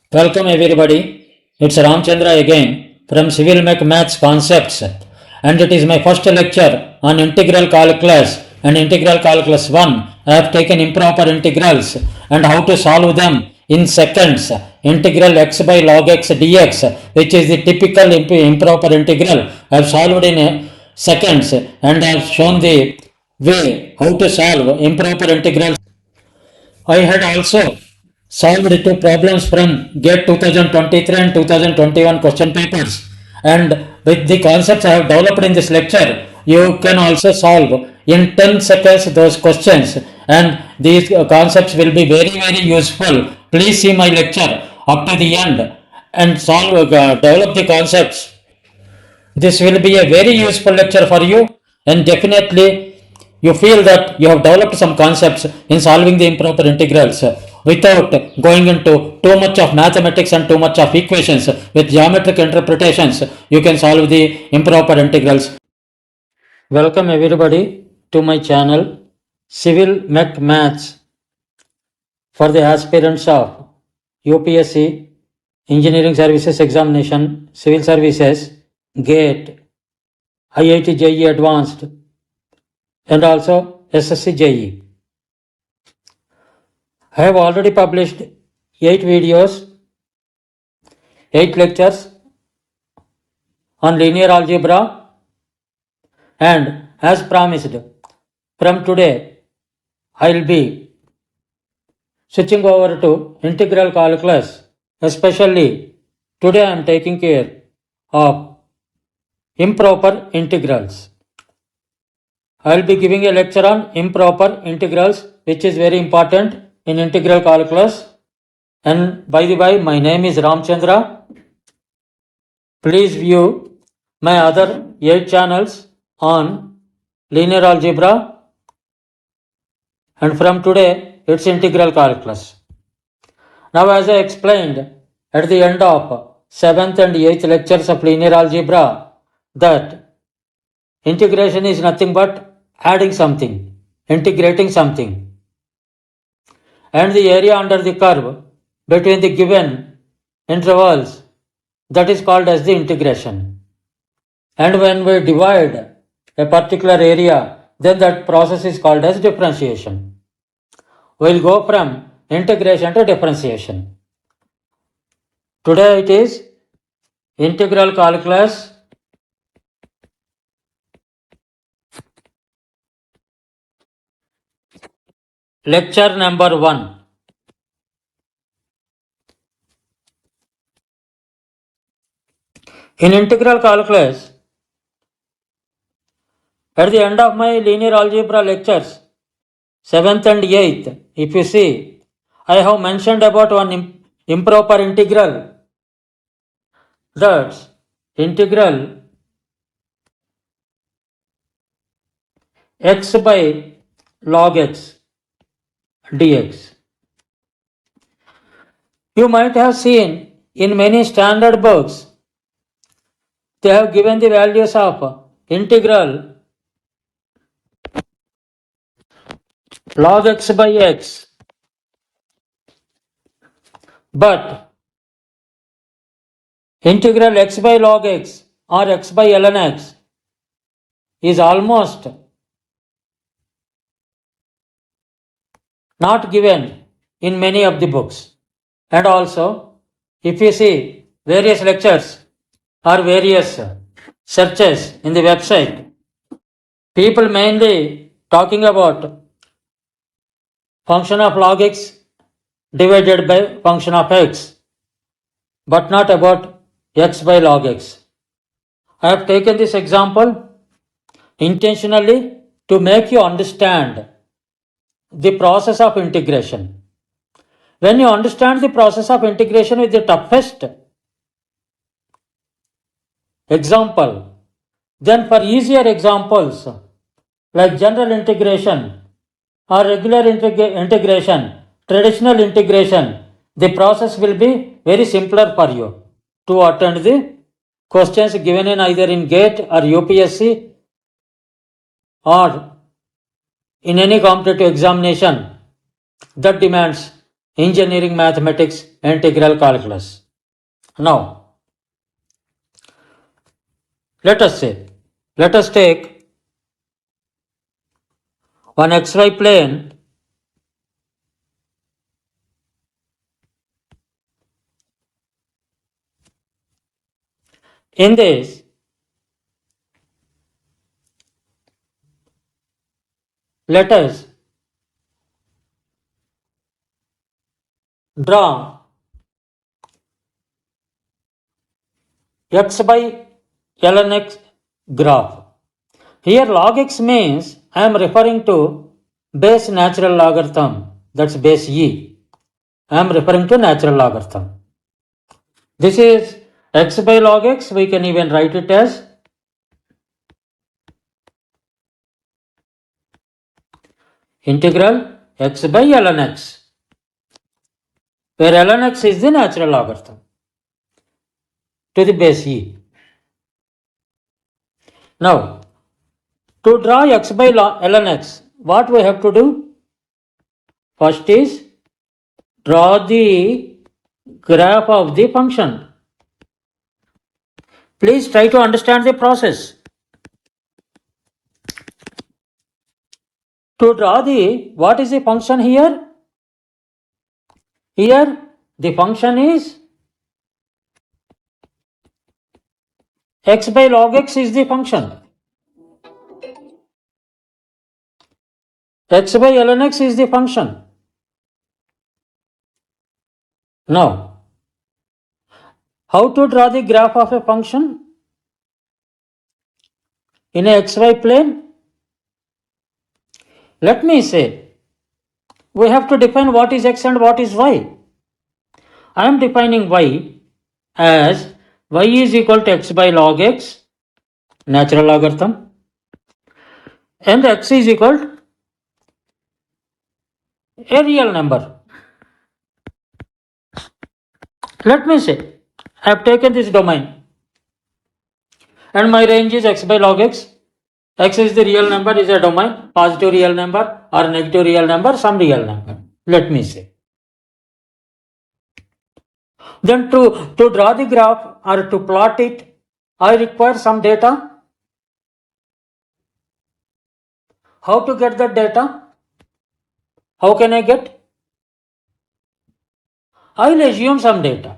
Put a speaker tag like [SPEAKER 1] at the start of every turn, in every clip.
[SPEAKER 1] Welcome everybody. It's Ramchandra again from CIVIL-MECH Concepts, and it is my first lecture on integral calculus and integral calculus 1. I have taken improper integrals and how to solve them in seconds. Integral x by log x dx, which is the typical improper integral, I have solved in seconds, and I have shown the way how to solve improper integrals. I had also solved two problems from GATE 2023 and 2021 question papers, and with the concepts I have developed in this lecture, you can also solve in 10 seconds those questions, and these concepts will be very useful. Please see my lecture up to the end and develop the concepts. This will be a very useful lecture for you, and definitely you feel that you have developed some concepts in solving the improper integrals without going into too much of mathematics and too much of equations. With geometric interpretations, you can solve the improper integrals. Welcome everybody to my channel, CIVIL-MECH Maths, for the aspirants of UPSC, Engineering Services Examination, Civil Services, GATE, IIT JEE Advanced, and also SSC JEE. I have already published 8 videos, 8 lectures on linear algebra, and as promised, from today I will be switching over to integral calculus. Especially today I am taking care of improper integrals. I will be giving a lecture on improper integrals, which is very important in integral calculus. And by the way, my name is Ramchandra. Please view my other 8 channels on linear algebra, and from today it's integral calculus. Now, as I explained at the end of 7th and 8th lectures of linear algebra, that integration is nothing but adding something, integrating something, and the area under the curve between the given intervals, that is called as the integration. And when we divide a particular area, then that process is called as differentiation. We will go from integration to differentiation. Today it is integral calculus, lecture number 1. In integral calculus, at the end of my linear algebra lectures, 7th and 8th, if you see, I have mentioned about one improper integral. That's integral x by log x dx. You might have seen in many standard books, they have given the values of integral log x by x. But integral x by log x or x by ln x is almost not given in many of the books. And also, if you see various lectures or various searches in the website, people mainly talking about function of log x divided by function of x, but not about x by log x. I have taken this example intentionally to make you understand the process of integration. When you understand the process of integration with the toughest example, then for easier examples like general integration or regular integration, traditional integration, the process will be very simpler for you to attend the questions given in either in GATE or UPSC or in any competitive examination that demands engineering mathematics, integral calculus. Now, let us take one xy plane in this. Let us draw x by ln x graph. Here log x means I am referring to base natural logarithm, that's base e. I am referring to natural logarithm. This is x by log x, we can even write it as integral x by ln x, where ln x is the natural logarithm to the base e. Now, to draw x by ln x, what we have to do? First is draw the graph of the function. Please try to understand the process. To draw what is the function here? Here the function is x by log x is the function. X by ln x is the function. Now, how to draw the graph of a function in a xy plane? Let me say, we have to define what is x and what is y. I am defining y as y is equal to x by log x, natural logarithm, and x is equal to a real number. Let me say, I have taken this domain and my range is x by log x. X is the real number, is a domain, positive real number or negative real number, some real number. Let me say. Then to draw the graph or to plot it, I require some data. How to get that data? How can I get? I will assume some data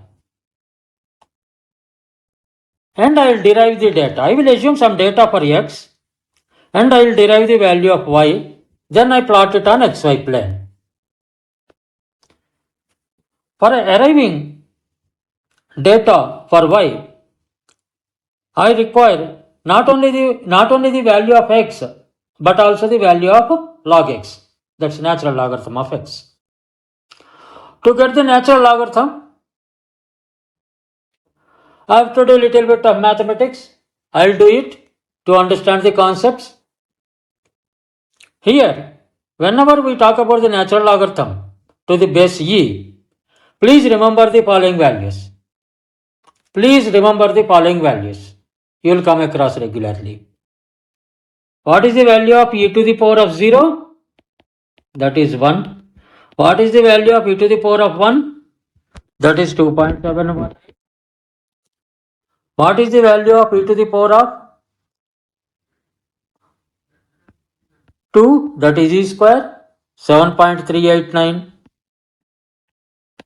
[SPEAKER 1] and I will derive the data. I will assume some data for x and I will derive the value of y. Then I plot it on xy plane. For arriving data for y, I require not only the value of x but also the value of log x. That's natural logarithm of x. To get the natural logarithm, I have to do a little bit of mathematics. I will do it to understand the concepts. Here, whenever we talk about the natural logarithm to the base e, please remember the following values. Please remember the following values. You will come across regularly. What is the value of e to the power of 0? That is 1. What is the value of e to the power of 1? That is 2.71. What is the value of e to the power of 2? That is e square, 7.389.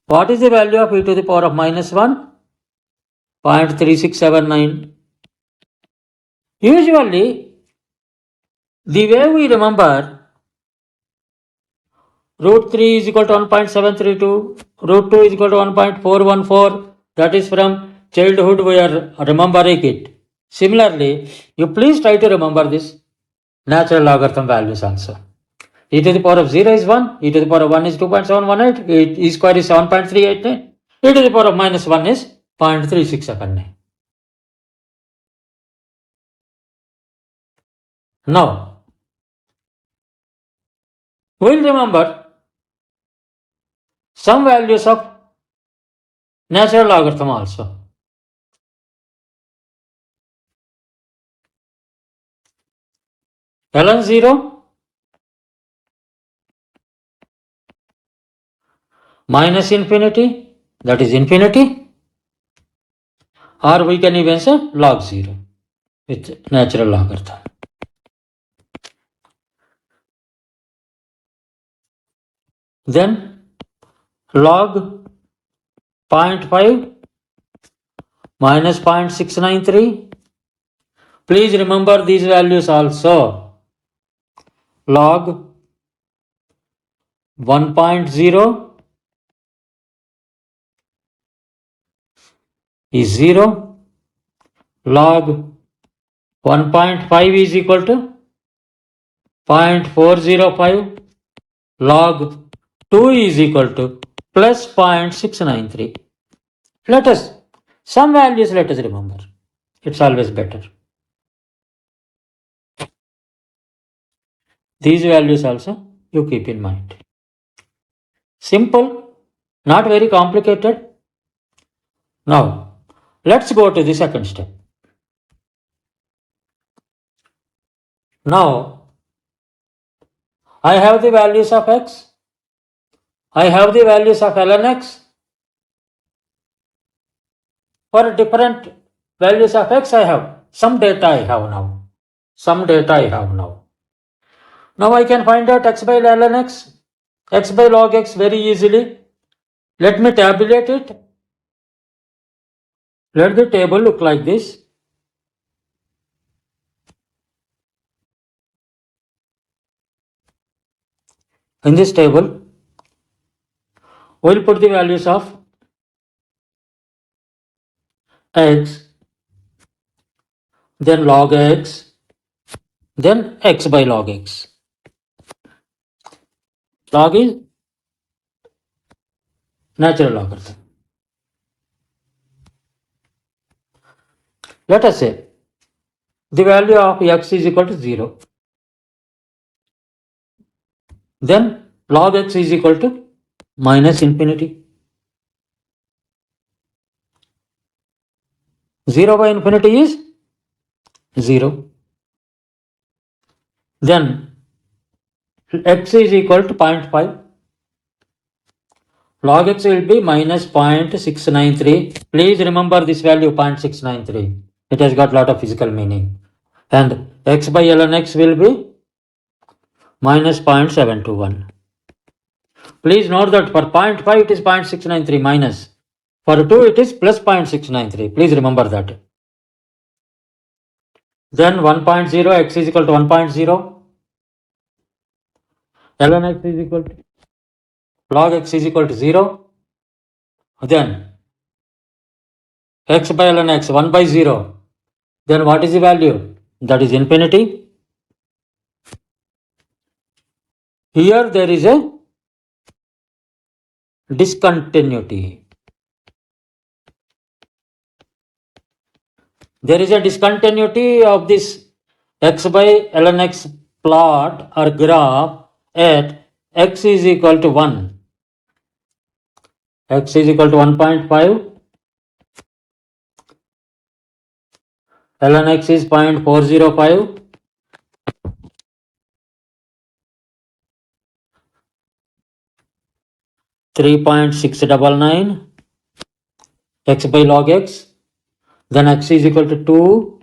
[SPEAKER 1] What is the value of e to the power of minus 1? 0.3679. Usually, the way we remember, root 3 is equal to 1.732, root 2 is equal to 1.414. That is from childhood we are remembering it. Similarly, you please try to remember this natural logarithm values also. E to the power of 0 is 1, e to the power of 1 is 2.718, e square is 7.389, e to the power of minus 1 is 0.3679. Now, we will remember some values of natural logarithm also. Ln 0, minus infinity, that is infinity, or we can even say log 0 with natural logarithm. Then log 0.5 minus 0.693. Please remember these values also. Log 1.0 is 0. Log 1.5 is equal to 0.405. Log 2 is equal to plus 0.693. Let us, some values let us remember. It's always better. These values also you keep in mind. Simple, not very complicated. Now, let's go to the second step. Now, I have the values of x. I have the values of ln x. For different values of x, I have some data I have now. Now I can find out x by ln x by log x very easily. Let me tabulate it. Let the table look like this. In this table, we'll put the values of x, then log x, then x by log x. Log is natural logarithm. Let us say the value of x is equal to 0. Then log x is equal to minus infinity. 0 by infinity is 0. Then x is equal to 0.5. Log x will be minus 0.693. Please remember this value 0.693. It has got lot of physical meaning. And x by ln x will be minus 0.721. Please note that for 0.5 it is 0.693 minus. For 2 it is plus 0.693. Please remember that. Then 1.0 x is equal to 1.0. ln x is equal to log x is equal to 0. Then x by ln x 1 by 0. Then what is the value? That is infinity. Here there is a discontinuity. There is a discontinuity of this x by ln x plot or graph at x is equal to 1. X is equal to 1.5. ln x is 0.405. $3.699 x by log x, then x is equal to 2.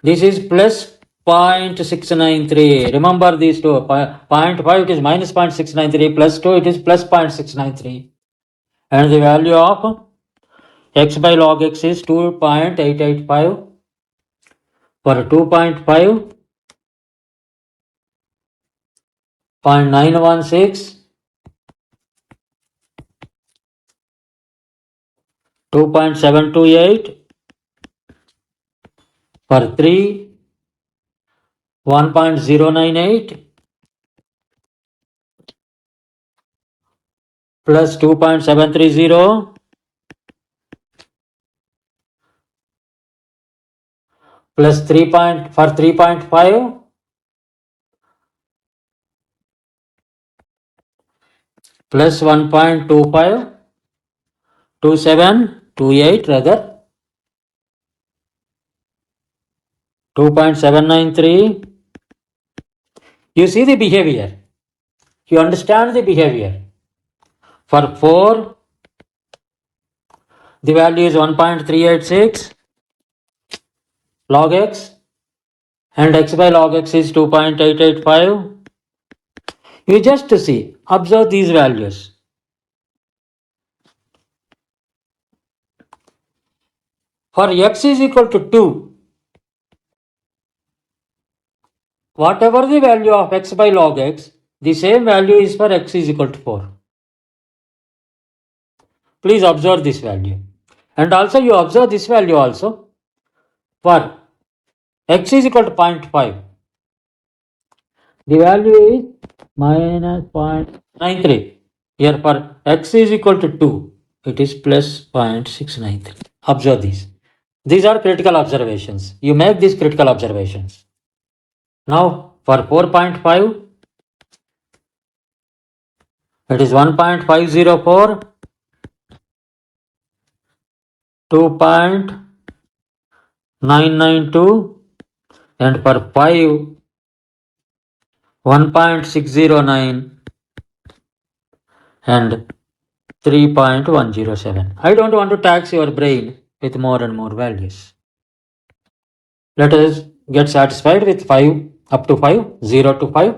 [SPEAKER 1] This is plus 0.693. Remember these two. 0.5 it is minus 0.693, plus 2 it is plus 0.693. And the value of x by log x is 2.885. For 2.5, 0.916. 2.728. For 3, 1.098 plus 2.730 plus 3 for 3.5 plus 1.25 2728 rather 2.793. You see the behavior. you understand the behavior. For 4, the value is 1.386 log x and x by log x is 2.885. You just see, observe these values. For x is equal to 2, whatever the value of x by log x, the same value is for x is equal to 4. Please observe this value. And also you observe this value also for x is equal to 0.5. The value is minus 0.93. Here for x is equal to 2, it is plus 0.693. Observe these. These are critical observations. You make these critical observations. Now for 4.5, it is 1.504, 2.992, and for 5, 1.609 and 3.107. I don't want to tax your brain with more and more values. Let us get satisfied with 5 up to 5, 0 to 5,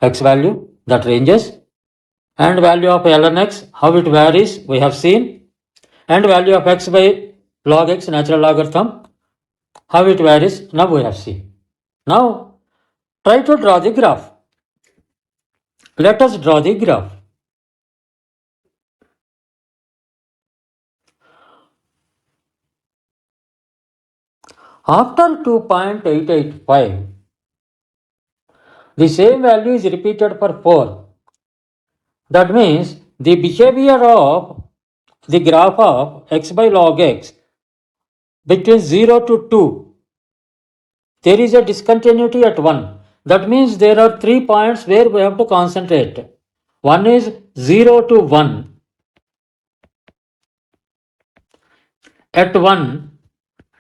[SPEAKER 1] x value that ranges, and value of ln x, how it varies, we have seen, and value of x by log x, natural logarithm, how it varies, now we have seen. Now try to draw the graph. Let us draw the graph. After 2.885, the same value is repeated for 4. That means the behavior of the graph of x by log x between 0 to 2, there is a discontinuity at 1. That means there are 3 points where we have to concentrate. One is 0 to 1. At 1,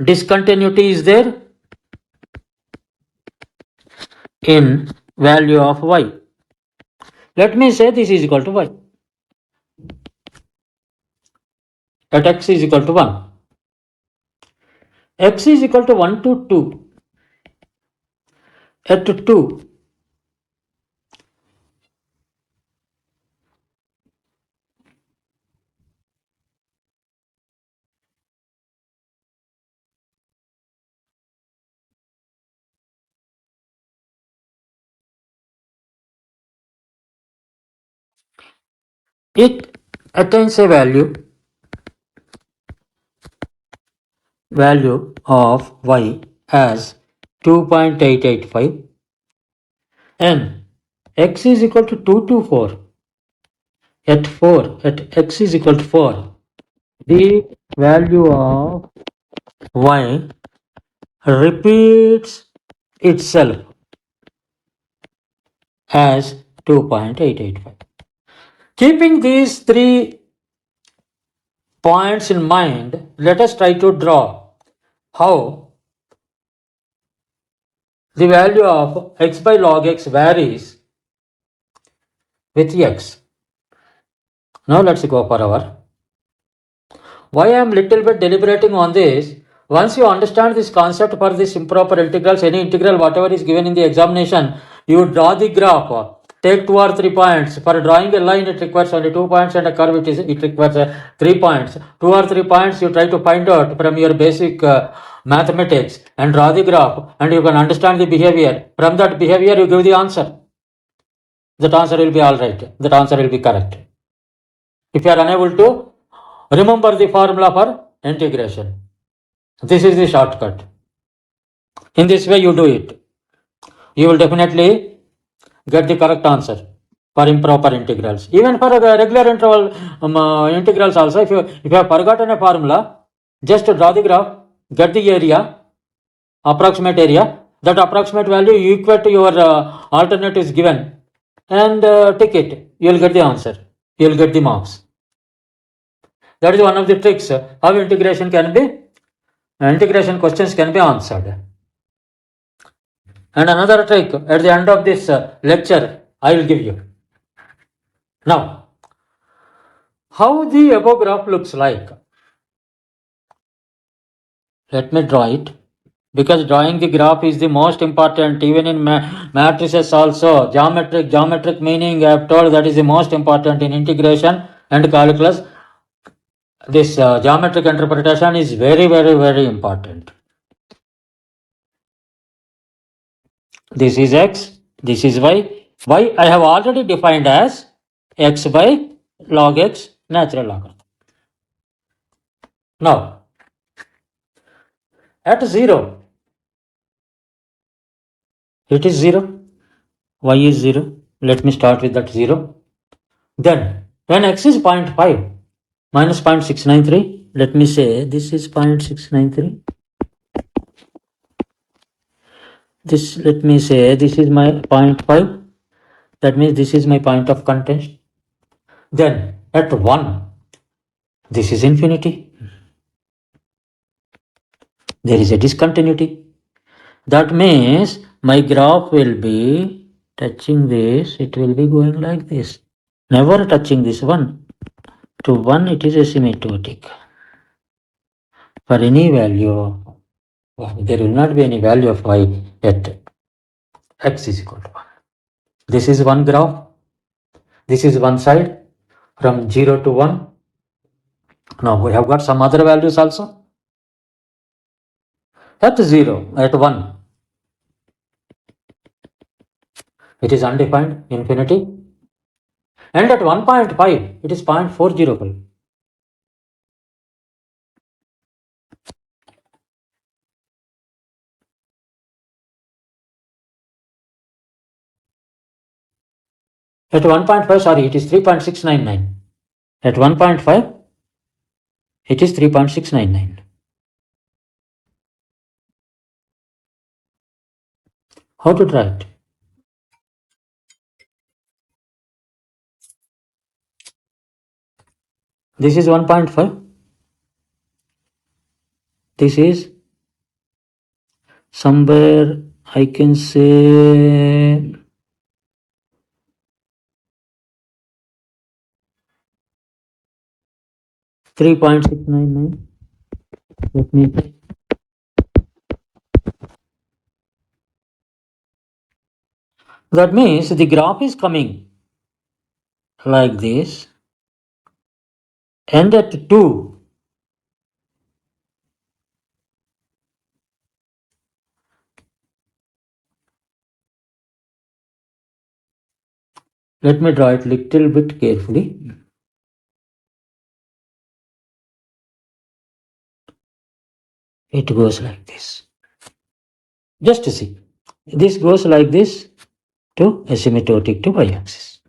[SPEAKER 1] discontinuity is there in value of y. Let me say this is equal to y. At x is equal to 1. X is equal to 1 to 2. At 2, it attains a value of y as 2.885 and x is equal to 2 to 4. At 4, at x is equal to 4, the value of y repeats itself as 2.885. Keeping these 3 points in mind, let us try to draw how the value of x by log x varies with x. Now let's go for our. Why I am little bit deliberating on this? Once you understand this concept for this improper integrals, any integral whatever is given in the examination, you draw the graph. Take 2 or 3 points. For drawing a line, it requires only 2 points, and a curve it requires 3 points. 2 or 3 points you try to find out from your basic mathematics and draw the graph, and you can understand the behavior. From that behavior you give the answer. That answer will be alright. That answer will be correct. If you are unable to remember the formula for integration, this is the shortcut. In this way you do it. You will definitely get the correct answer for improper integrals. Even for regular interval integrals also, if you have forgotten a formula, just draw the graph, get the area, approximate area, that approximate value you equate to your alternatives given, and tick it. You will get the answer. You will get the marks. That is one of the tricks how integration questions can be answered. And another trick at the end of this lecture I will give you. Now, how the above graph looks like? Let me draw it, because drawing the graph is the most important. Even in matrices also, geometric meaning I have told, that is the most important in integration and calculus. This geometric interpretation is very important. This is x, this is y. Y I have already defined as x by log x natural log. Now, at 0, it is 0, y is 0. Let me start with that 0. Then, when x is 0.5 minus 0.693, let me say this is 0.693. This, let me say this is my 0.5. That means this is my point of contention. Then, at 1, this is infinity. There is a discontinuity. That means my graph will be touching this, it will be going like this. Never touching this one. To 1 it is asymptotic. For any value, there will not be any value of y at x is equal to 1. This is one graph. This is one side from 0 to 1. Now we have got some other values also. At 0, at 1, it is undefined, infinity. And at 1.5, it is 0.405. At 1.5, sorry, it is 3.699. At 1.5, it is 3.699. How to draw it? This is 1.5. This is somewhere, I can say, $3.699. Let me see. That means the graph is coming like this, and at 2, let me draw it little bit carefully. It goes like this. Just to see. This goes like this to asymptotic to y-axis.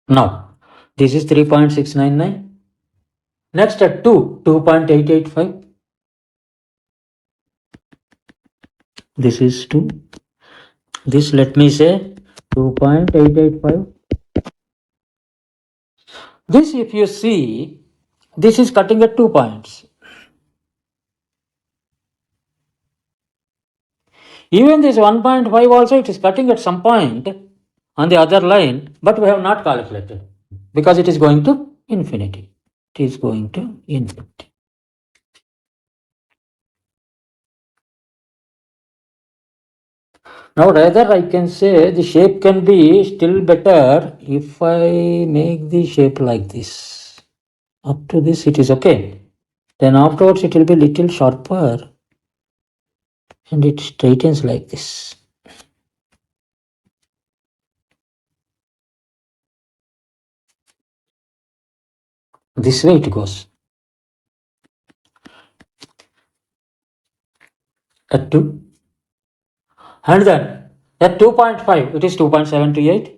[SPEAKER 1] Now, this is 3.699. Next at 2, 2.885. This is 2. This, let me say, 2.885. This, if you see, this is cutting at 2 points. Even this 1.5 also, it is cutting at some point on the other line, but we have not calculated because it is going to infinity. It is going to infinity. Now rather I can say the shape can be still better if I make the shape like this. Up to this it is okay. Then afterwards it will be little sharper and it straightens like this. This way it goes. At 2. And then at 2.5 it is 2.728.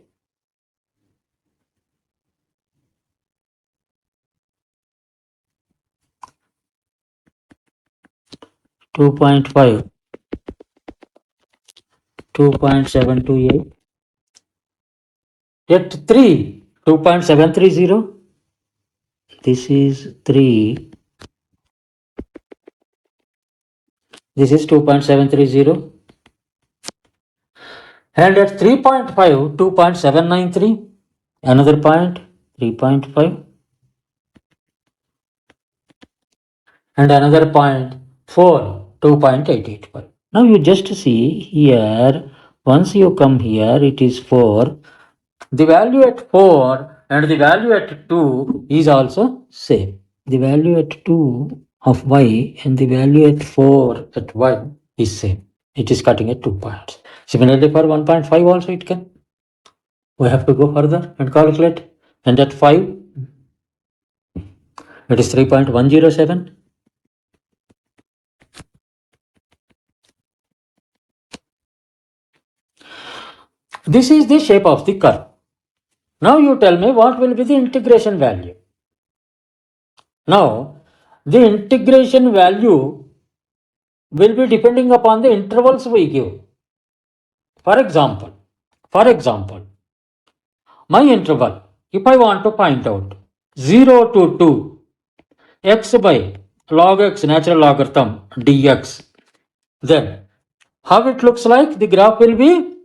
[SPEAKER 1] 2.5, 2.728. At 3, 2.730. This is 3. This is 2.730. And at 3.5, 2.793. Another point. 3.5 and another point 4, 2.885. Now you just see here, once you come here, it is 4. The value at 4 and the value at 2 is also same. The value at 2 of y and the value at 4 at y is same. It is cutting at 2 points. Similarly for 1.5 also it can. We have to go further and calculate. And at 5, it is 3.107. This is the shape of the curve. Now you tell me what will be the integration value. Now, the integration value will be depending upon the intervals we give. For example, my interval, if I want to find out 0 to 2 x by log x natural logarithm dx, then how it looks like? The graph will be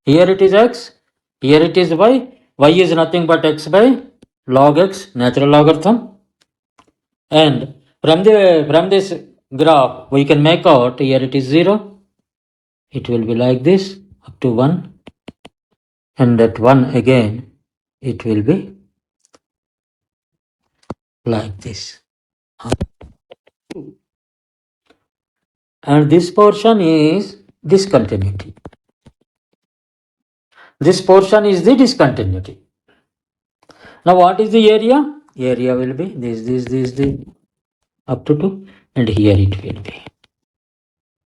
[SPEAKER 1] here it is x, here it is y is nothing but x by log x natural logarithm, and from this graph we can make out here it is 0, it will be like this up to 1, and at 1 again it will be like this. And this portion is discontinuity. This portion is the discontinuity. Now what is the area? Area will be this up to 2, and here it will be.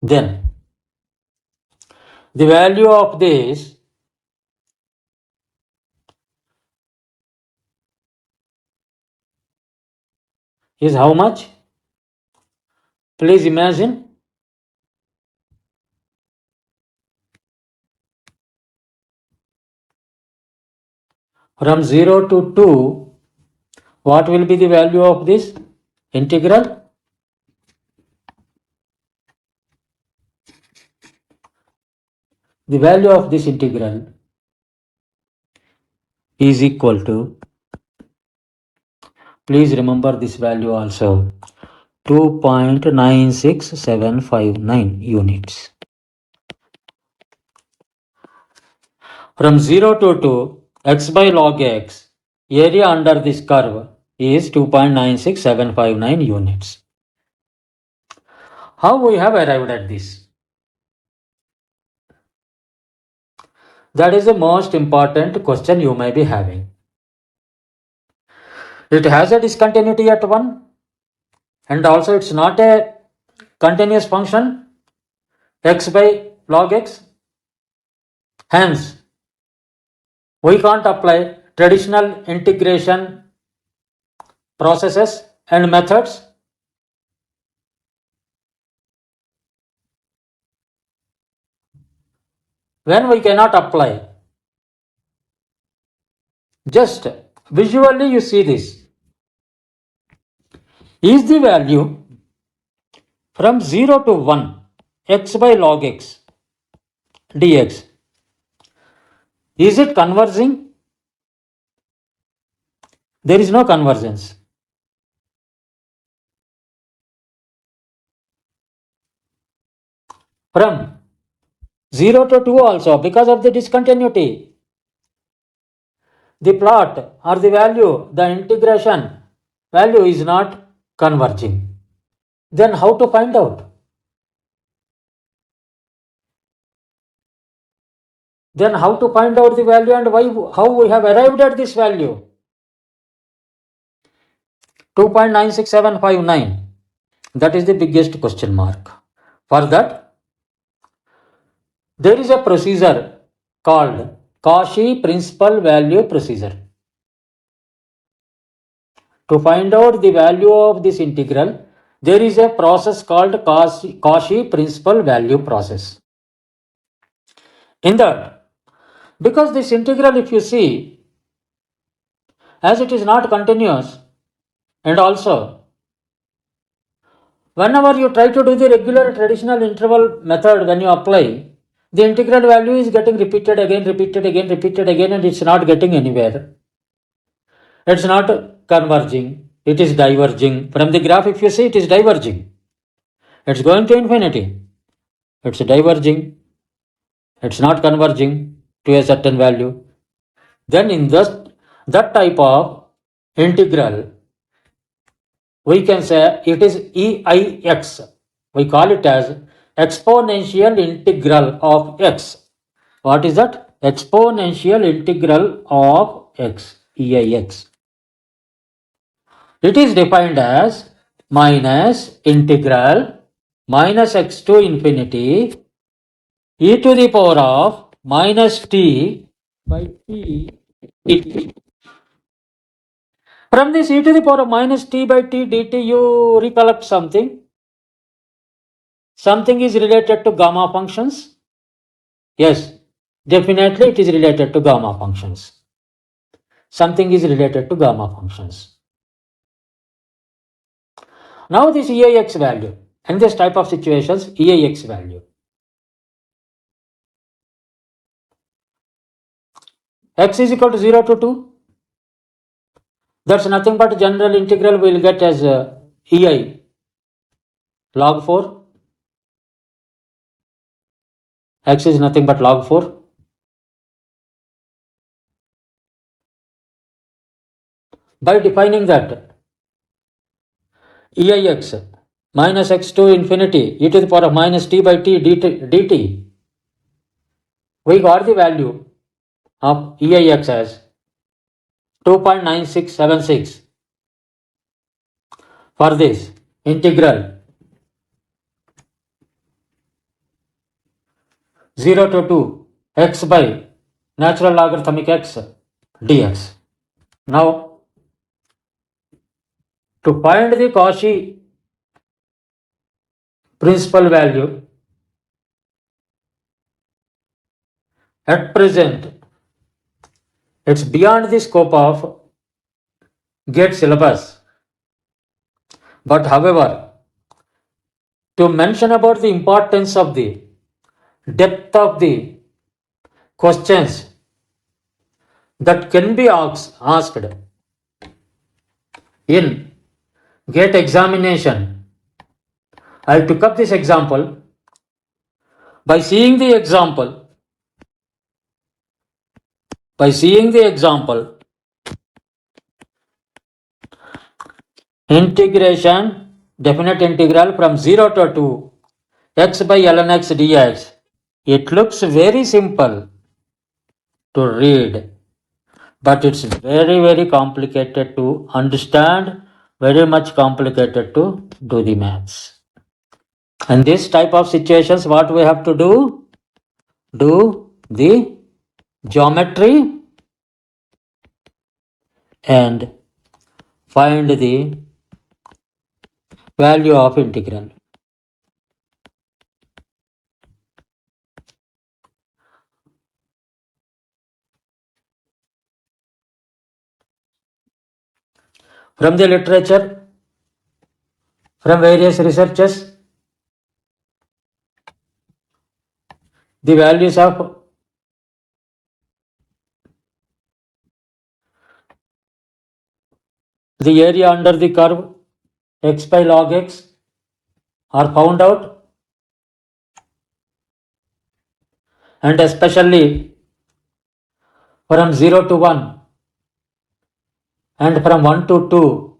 [SPEAKER 1] Then the value of this is how much? Please imagine. From 0 to 2, what will be the value of this integral? The value of this integral is equal to, please remember this value also, 2.96759 units. From 0 to 2, x by log x, area under this curve is 2.96759 units. How we have arrived at this? That is the most important question you may be having. It has a discontinuity at 1, and also it's not a continuous function, x by log x. Hence, we can't apply traditional integration processes and methods. When we cannot apply, just visually you see this. Is the value from 0 to 1 x by log x dx, is it converging? There is no convergence. From 0 to 2 also, because of the discontinuity, the plot or the value, the integration value is not converging. Then how to find out? Then how to find out the value and why, how we have arrived at this value? 2.96759. That is the biggest question mark. For that, there is a procedure called Cauchy principal value procedure. To find out the value of this integral, there is a process called Cauchy principal value process. In that, because this integral, if you see, as it is not continuous, and also whenever you try to do the regular traditional interval method, when you apply, the integral value is getting repeated again, and it's not getting anywhere. It's not converging, it is diverging. From the graph, if you see, it is diverging. It's going to infinity. It's diverging. It's not converging to a certain value. Then in that type of integral, we can say it is EIX. We call it as exponential integral of x. What is that? Exponential integral of x, EIX. It is defined as minus integral minus x to infinity e to the power of minus t by t dt. From this e to the power of minus t by t dt, you recollect something. Something is related to gamma functions. Yes, definitely it is related to gamma functions. Something is related to gamma functions. Now this EIX value, in this type of situations, EIX value. X is equal to 0 to 2. That's nothing but general integral we will get as EI log 4. X is nothing but log 4. By defining that EIX minus x to infinity e to the power of minus t by t dt, we got the value of EIX as 2.9676 for this integral 0 to 2 x by natural logarithmic x dx. Now, to find the Cauchy principal value, at present, it's beyond the scope of GATE syllabus. But however, to mention about the importance of the depth of the questions that can be asked in GATE examination, I took up this example. By seeing the example, integration, definite integral from 0 to 2 x by ln x dx, it looks very simple to read, but it's very, very complicated to understand, very much complicated to do the maths. And this type of situations, what we have to do? Do the geometry and find the value of integral. From the literature, from various researches, the values of the area under the curve x by log x are found out, and especially from 0 to 1 and from 1 to 2.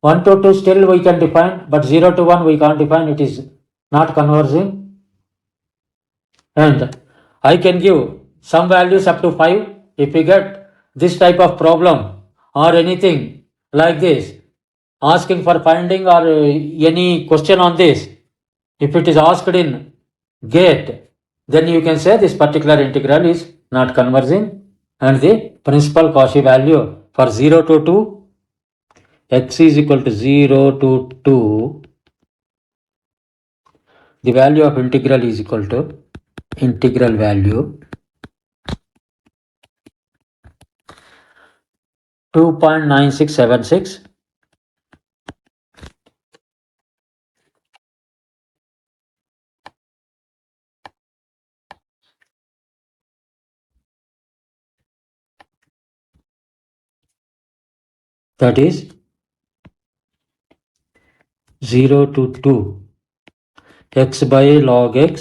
[SPEAKER 1] 1 to 2 still we can define, but 0 to 1 we can't define, it is not converging. And I can give some values up to 5. If we get this type of problem or anything like this, asking for finding or any question on this, if it is asked in GATE, then you can say this particular integral is not converging, and the principal Cauchy value for 0 to 2, x is equal to 0 to 2, the value of integral is equal to integral value 2.9676 that is 0 to 2 x by log x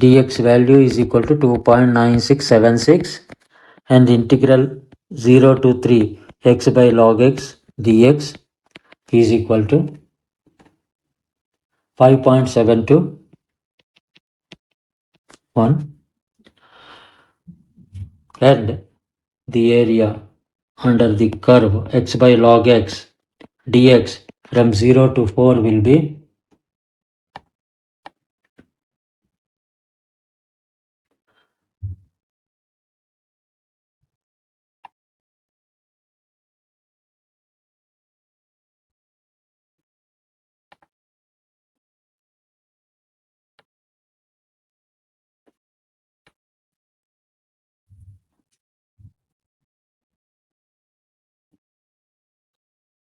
[SPEAKER 1] dx value is equal to 2.9676 and integral 0 to 3 x by log x dx is equal to 5.721 and the area under the curve x by log x dx from 0 to 4 will be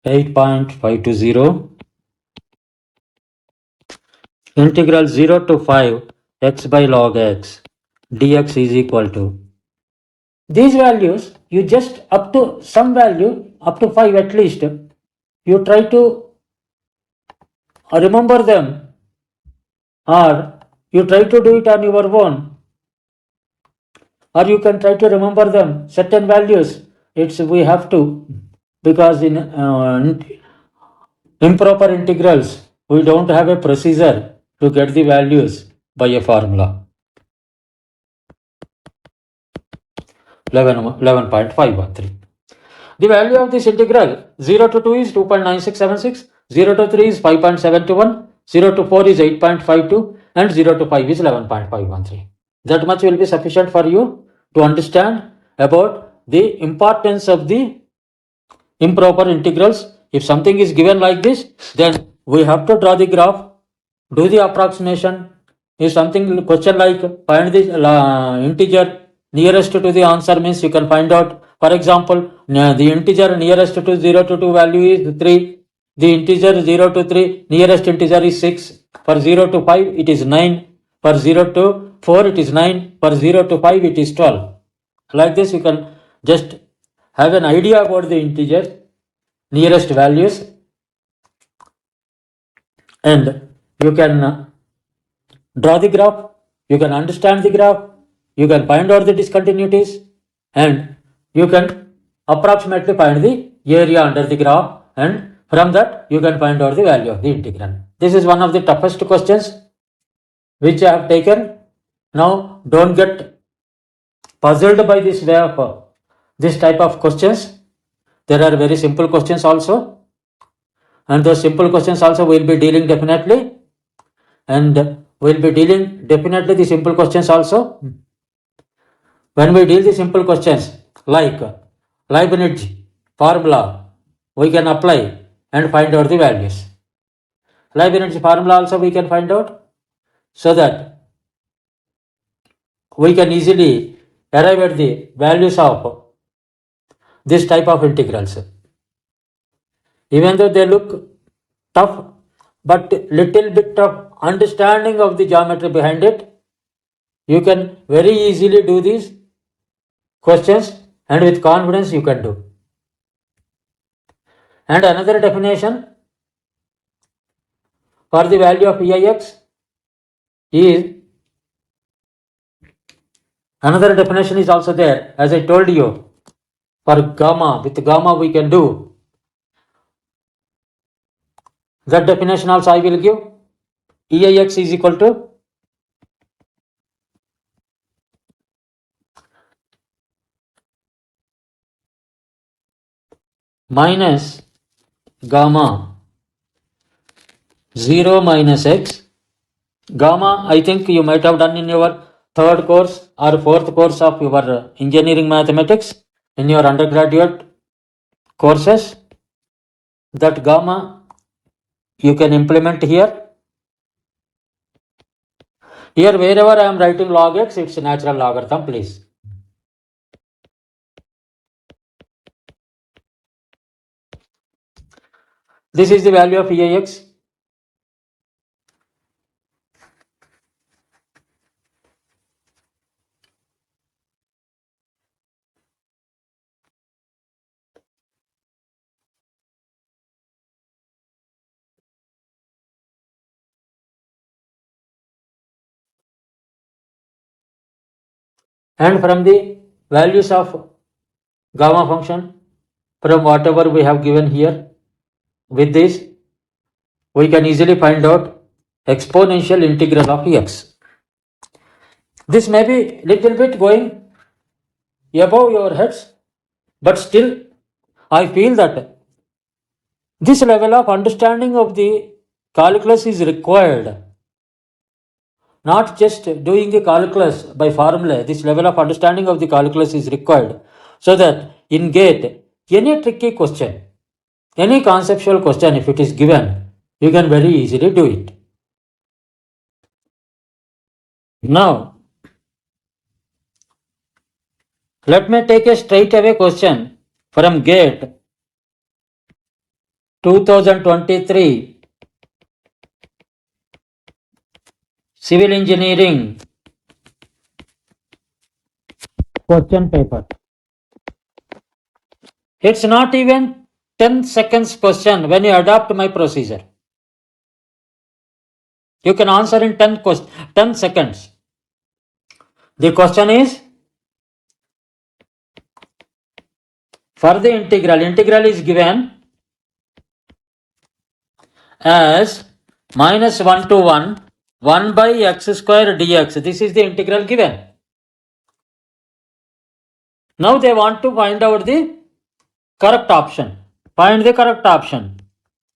[SPEAKER 1] 8.520 integral 0 to 5 x by log x dx is equal to these values. You just up to some value up to 5 at least you try to remember them, or you try to do it on your own, or you can try to remember them certain values. It's we have to, because in improper integrals we don't have a procedure to get the values by a formula. 11.513. The value of this integral 0 to 2 is 2.9676, 0 to 3 is 5.721, 0 to 4 is 8.52 and 0 to 5 is 11.513. That much will be sufficient for you to understand about the importance of the improper integrals. If something is given like this, then we have to draw the graph, do the approximation. If something question like find the integer nearest to the answer means you can find out. For example, the integer nearest to 0 to 2 value is 3. The integer 0 to 3 nearest integer is 6. For 0 to 5 it is 9. For 0 to 4 it is 9. For 0 to 5 it is 12. Like this you can just have an idea about the integer nearest values, and you can draw the graph, you can understand the graph, you can find out the discontinuities, and you can approximately find the area under the graph, and from that you can find out the value of the integral. This is one of the toughest questions which I have taken. Now don't get puzzled by this way of this type of questions. There are very simple questions also, and those simple questions also we will be dealing definitely, and we will be dealing definitely the simple questions also. When we deal the simple questions like Leibniz formula, we can apply and find out the values. Leibniz formula also we can find out, so that we can easily arrive at the values of this type of integrals. Even though they look tough, but little bit of understanding of the geometry behind it, you can very easily do these questions, and with confidence you can do. And another definition for the value of EIX is, another definition is also there, as I told you, for gamma. With gamma we can do that definition also I will give. EIX is equal to minus gamma 0 minus x. Gamma I think you might have done in your third course or fourth course of your engineering mathematics in your undergraduate courses. That gamma you can implement here. Here wherever I am writing log x, it's natural logarithm, please. This is the value of EIX. and from the values of gamma function, from whatever we have given here, with this we can easily find out exponential integral of x. This may be little bit going above your heads, but still I feel that this level of understanding of the calculus is required. Not just doing the calculus by formula, this level of understanding of the calculus is required so that in GATE, any tricky question, any conceptual question, if it is given, you can very easily do it. Now, let me take a straight away question from GATE 2023 Civil Engineering question paper. It's not even 10 seconds question when you adopt my procedure. You can answer in 10 seconds. The question is, for the integral is given as minus 1 to 1 by x square dx. This is the integral given. Now they want to find out the correct option. Find the correct option.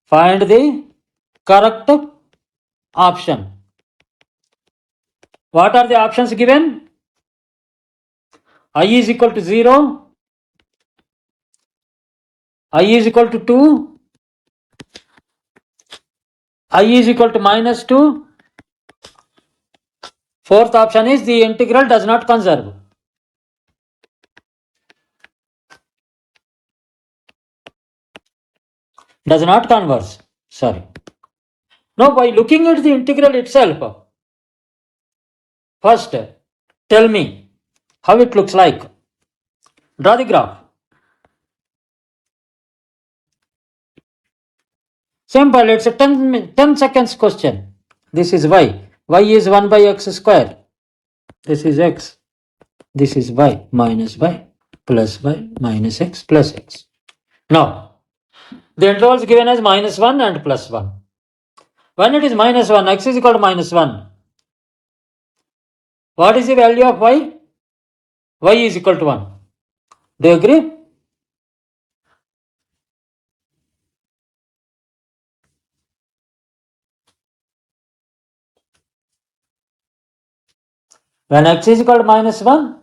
[SPEAKER 1] Find the correct option. What are the options given? I is equal to 0, I is equal to 2, I is equal to minus 2. Fourth option is the integral does not conserve. Does not converge. Sorry. Now by looking at the integral itself, first tell me how it looks like. Draw the graph. Simple, it's a 10 seconds question. This is y. Y is 1 by x square. This is x. This is y minus y plus y minus x plus x. Now, the intervals given as minus 1 and plus 1. When it is minus 1, x is equal to minus 1. What is the value of y? Y is equal to 1. Do you agree? When x is equal to minus 1,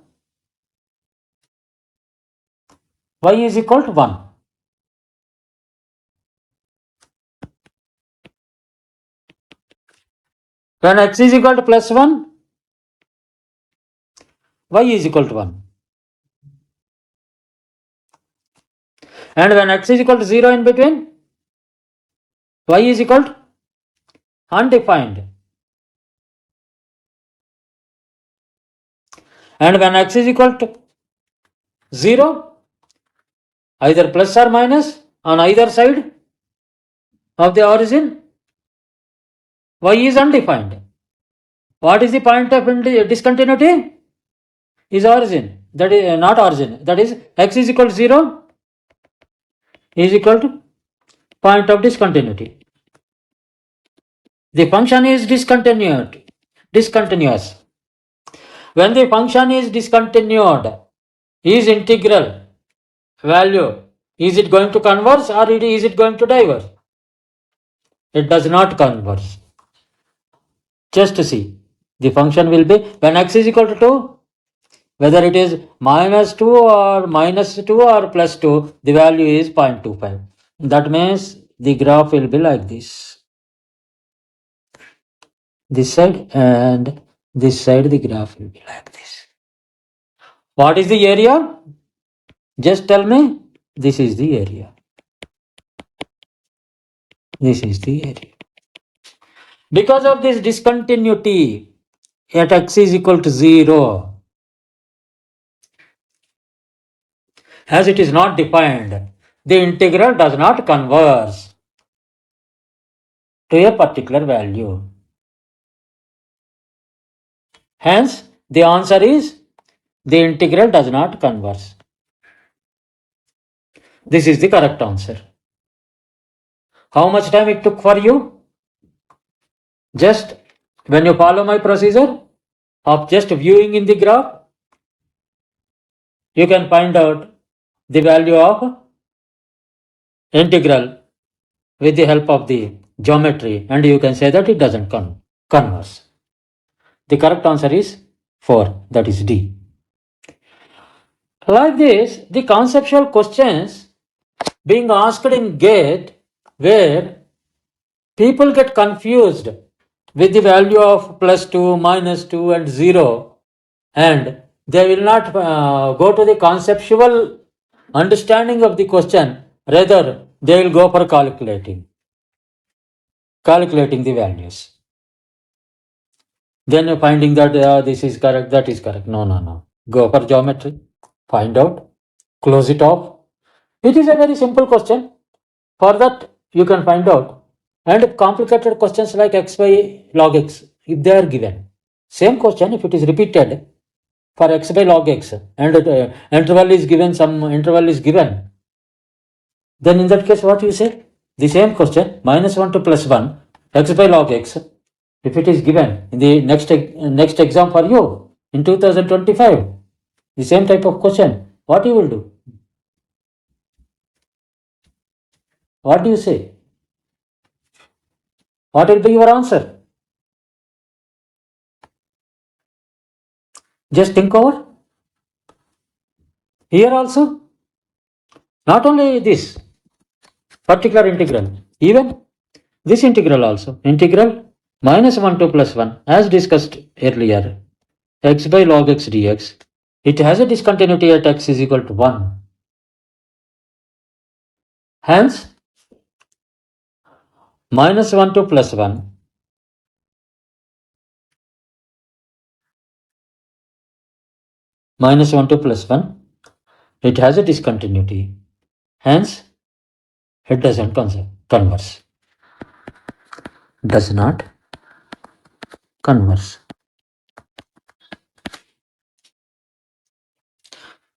[SPEAKER 1] y is equal to 1. When x is equal to plus 1, y is equal to 1. And when x is equal to 0 in between, y is equal to undefined. And when x is equal to 0, either plus or minus on either side of the origin, y is undefined. What is the point of discontinuity? Is origin. That is not origin. That is x is equal to 0 is equal to point of discontinuity. The function is discontinuous. When the function is discontinued, is integral value, is it going to converge or is it going to diverge? It does not converge. Just to see, the function will be when x is equal to 2, whether it is minus 2 or minus 2 or plus 2, the value is 0.25. That means the graph will be like this. This side and this side, the graph will be like this. What is the area? Just tell me. This is the area. This is the area. Because of this discontinuity at x is equal to 0, as it is not defined, the integral does not converge to a particular value. Hence, the answer is the integral does not converge. This is the correct answer. How much time it took for you? Just when you follow my procedure of just viewing in the graph, you can find out the value of integral with the help of the geometry, and you can say that it doesn't converge. The correct answer is 4, that is D. Like this, the conceptual questions being asked in GATE where people get confused with the value of +2, -2 and 0, and they will not go to the conceptual understanding of the question, rather they will go for calculating the values. Then you're finding that this is correct, that is correct. No. Go for geometry, find out, close it off. It is a very simple question. For that, you can find out. And complicated questions like x by log x, if they are given. Same question, if it is repeated for x by log x and interval is given, then in that case, what you say? The same question, -1 to +1, x by log x, if it is given in the next exam for you in 2025, the same type of question, what you will do? What do you say? What will be your answer? Just think over. Here also, not only this particular integral, even this integral also, integral -1 to +1, as discussed earlier, x by log x dx, it has a discontinuity at x is equal to 1. Hence, -1 to +1, -1 to +1, it has a discontinuity. Hence, it doesn't converge. Does not converge.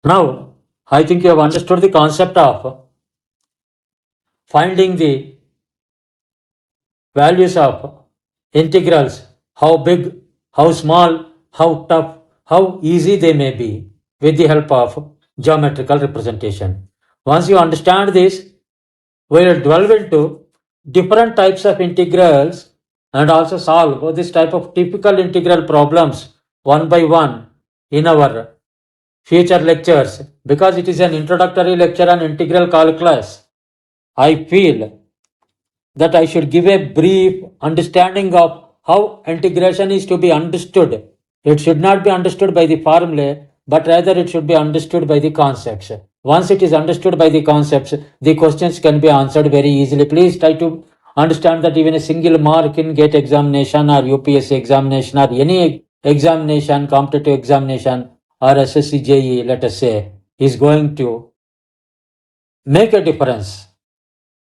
[SPEAKER 1] Now, I think you have understood the concept of finding the values of integrals, how big, how small, how tough, how easy they may be with the help of geometrical representation. Once you understand this, we will delve into different types of integrals and also solve this type of typical integral problems one by one in our future lectures. Because it is an introductory lecture on integral calculus, I feel that I should give a brief understanding of how integration is to be understood. It should not be understood by the formulae, but rather it should be understood by the concepts. Once it is understood by the concepts, the questions can be answered very easily. Please try to understand that even a single mark in GATE examination or UPSC examination or any examination, competitive examination or SSC JEE, let us say, is going to make a difference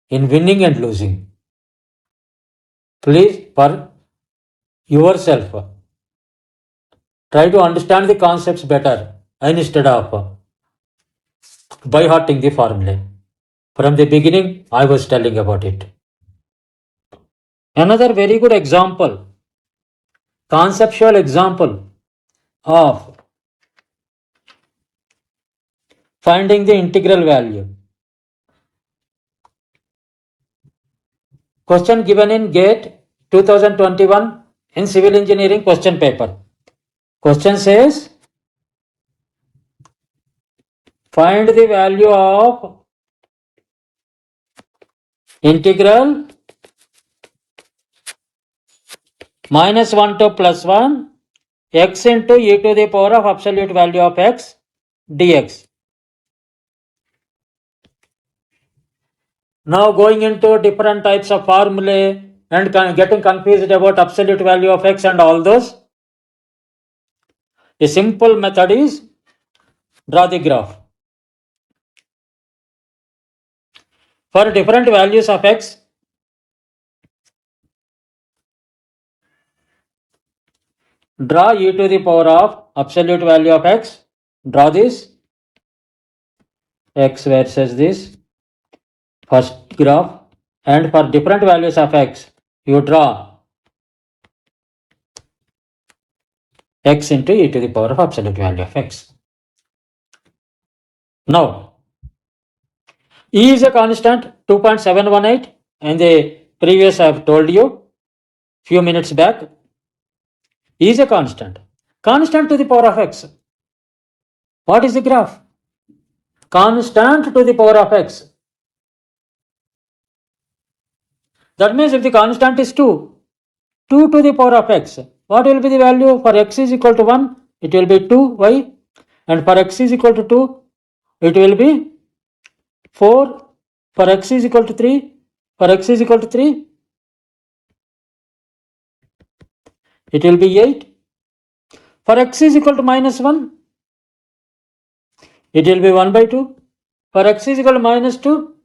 [SPEAKER 1] in winning and losing. Please, for yourself, try to understand the concepts better instead of by hearting the formulae. From the beginning, I was telling about it. Another very good example, conceptual example of finding the integral value. Question given in GATE 2021 in civil engineering question paper. Question says, find the value of integral -1 to +1 x into e to the power of absolute value of x dx. Now going into different types of formulae and getting confused about absolute value of x and all those, a simple method is draw the graph. For different values of x, draw e to the power of absolute value of x Draw this x versus this first graph, and for different values of x, you draw x into e to the power of absolute value of x. Now, e is a constant 2.718, and the previous I have told you few minutes back. E is a constant to the power of x. What is the graph? Constant to the power of x. That means if the constant is 2 to the power of x, what will be the value? For x is equal to 1, it will be 2y, and for x is equal to 2, it will be 4. For x is equal to 3, it will be 8. For x is equal to minus 1, it will be 1 by 2. For x is equal to minus 2,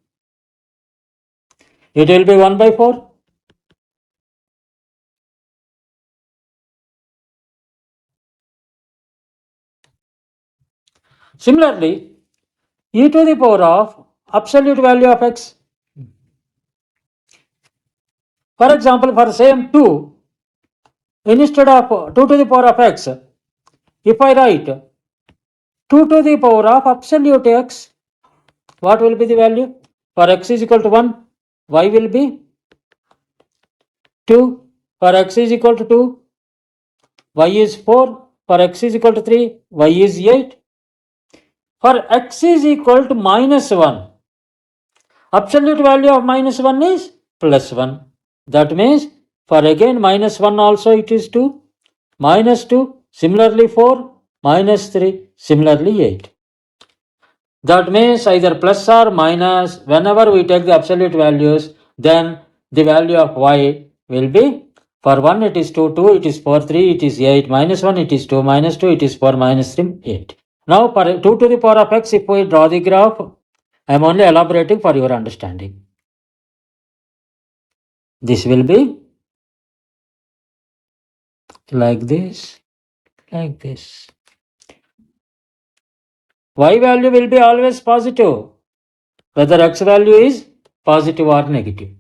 [SPEAKER 1] it will be 1 by 4. Similarly, e to the power of absolute value of x. For example, for same 2, instead of 2 to the power of x, if I write 2 to the power of absolute x, what will be the value? For x is equal to 1, y will be 2. For x is equal to 2, y is 4. For x is equal to 3, y is 8. For x is equal to minus 1, absolute value of minus 1 is plus 1. That means for again minus 1 also it is 2, minus 2, similarly 4, minus 3, similarly 8. That means either plus or minus, whenever we take the absolute values, then the value of y will be, for 1 it is 2, 2 it is 4, 3 it is 8, minus 1 it is 2, minus 2 it is 4, minus 3 8. Now for 2 to the power of x, if we draw the graph, I am only elaborating for your understanding. This will be like this, like this. Y value will be always positive, whether x value is positive or negative.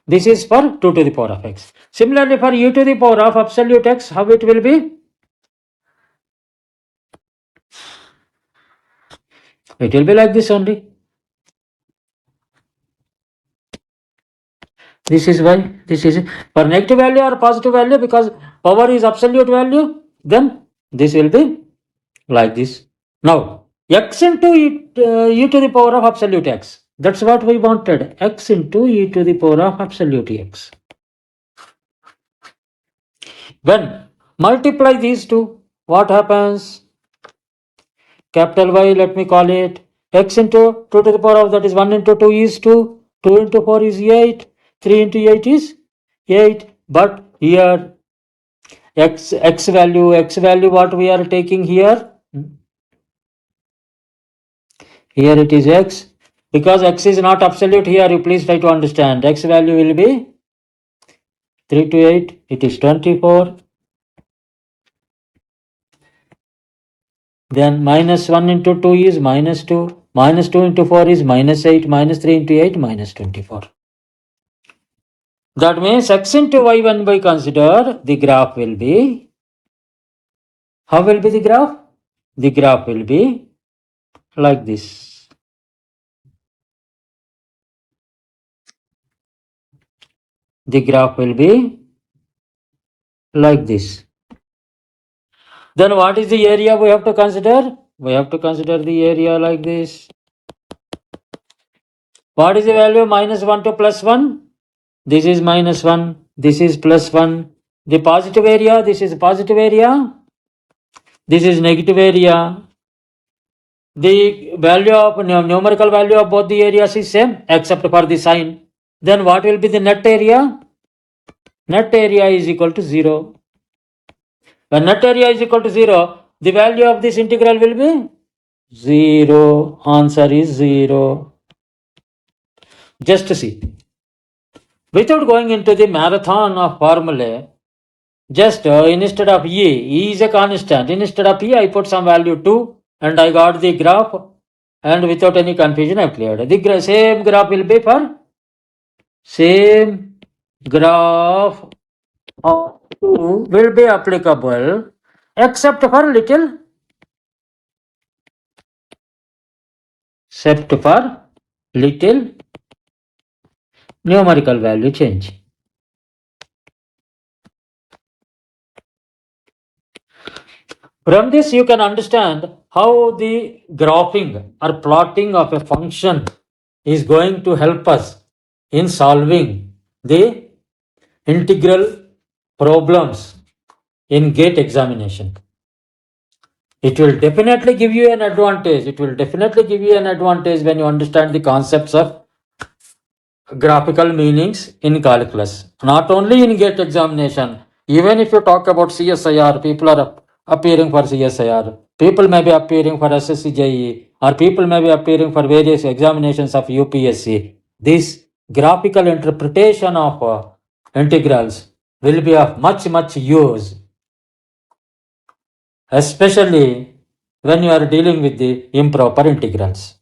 [SPEAKER 1] This is for 2 to the power of x. Similarly, for u to the power of absolute x, how it will be? It will be like this only. This is y, this is for negative value or positive value, because power is absolute value, then this will be like this. Now, x into e to the power of absolute x. That's what we wanted. X into e to the power of absolute x. When multiply these two, what happens? Capital Y, let me call it x into 2 to the power of, that is 1 into 2 is 2, 2 into 4 is 8, 3 into 8 is 8. But here x value what we are taking here? Here it is x. Because x is not absolute here, you please try to understand. X value will be 3 to 8, it is 24. Then minus 1 into 2 is minus 2. Minus 2 into 4 is minus 8. Minus 3 into 8, minus 24. That means x into y when we consider, the graph will be, how will be the graph? The graph will be like this. The graph will be like this. Then what is the area we have to consider? We have to consider the area like this. What is the value? Minus 1 to plus 1? This is minus 1. This is plus 1. The positive area, this is positive area. This is negative area. The value of numerical value of both the areas is same except for the sign. Then what will be the net area? Net area is equal to 0. When net area is equal to 0, the value of this integral will be 0. Answer is 0. Just see. Without going into the marathon of formulae, Just instead of E is a constant. Instead of E, I put some value 2 and I got the graph, and without any confusion I cleared. The same graph will be for same graph of 2 will be applicable except for little numerical value change. From this you can understand how the graphing or plotting of a function is going to help us in solving the integral problems in GATE examination. It will definitely give you an advantage. It will definitely give you an advantage when you understand the concepts of graphical meanings in calculus. Not only in GATE examination, even if you talk about CSIR, people are appearing for CSIR, people may be appearing for SSC JEE, or people may be appearing for various examinations of UPSC. This graphical interpretation of integrals will be of much use, especially when you are dealing with the improper integrals.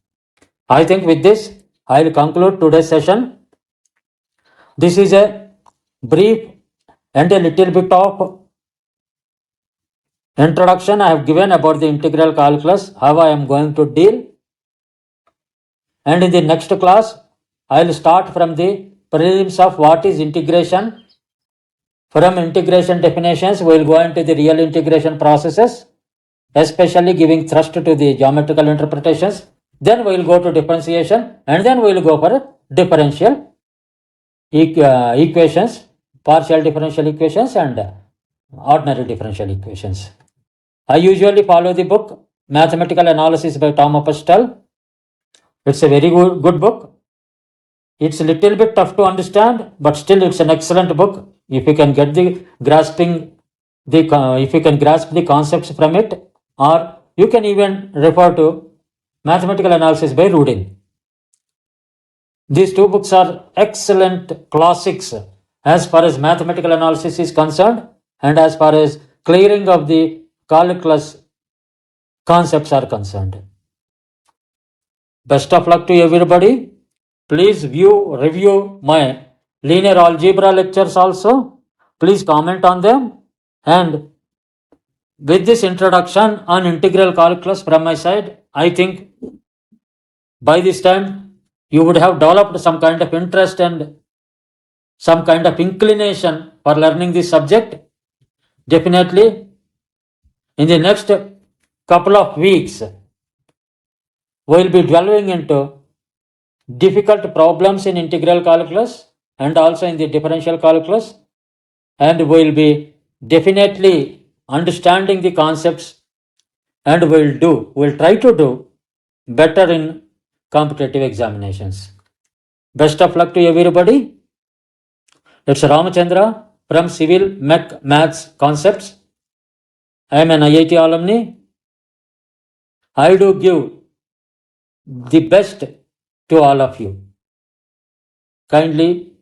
[SPEAKER 1] I think with this, I will conclude today's session. This is a brief and a little bit of introduction I have given about the integral calculus, how I am going to deal. And in the next class, I will start from the prelims of what is integration. From integration definitions, we will go into the real integration processes, especially giving thrust to the geometrical interpretations. Then we will go to differentiation, and then we will go for differential equations, partial differential equations and ordinary differential equations. I usually follow the book Mathematical Analysis by Tom Apostol. It's a very good book. It's a little bit tough to understand, but still it's an excellent book. If you can get the if you can grasp the concepts from it, or you can even refer to Mathematical Analysis by Rudin. These two books are excellent classics as far as mathematical analysis is concerned and as far as clearing of the calculus concepts are concerned. Best of luck to everybody. Please review my linear algebra lectures also. Please comment on them. And with this introduction on integral calculus from my side, I think by this time you would have developed some kind of interest and some kind of inclination for learning this subject. Definitely, in the next couple of weeks, we will be delving into difficult problems in integral calculus and also in the differential calculus, and we will be definitely understanding the concepts, and we will try to do better in competitive examinations. Best of luck to everybody. It's Ramachandra from CIVIL-MECH Concepts. I am an IIT alumni. I do give the best to all of you. Kindly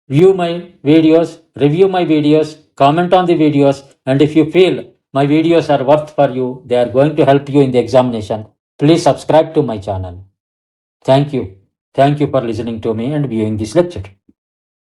[SPEAKER 1] view my videos, review my videos, comment on the videos, and if you feel my videos are worth for you, they are going to help you in the examination, please subscribe to my channel. Thank you. Thank you for listening to me and viewing this lecture.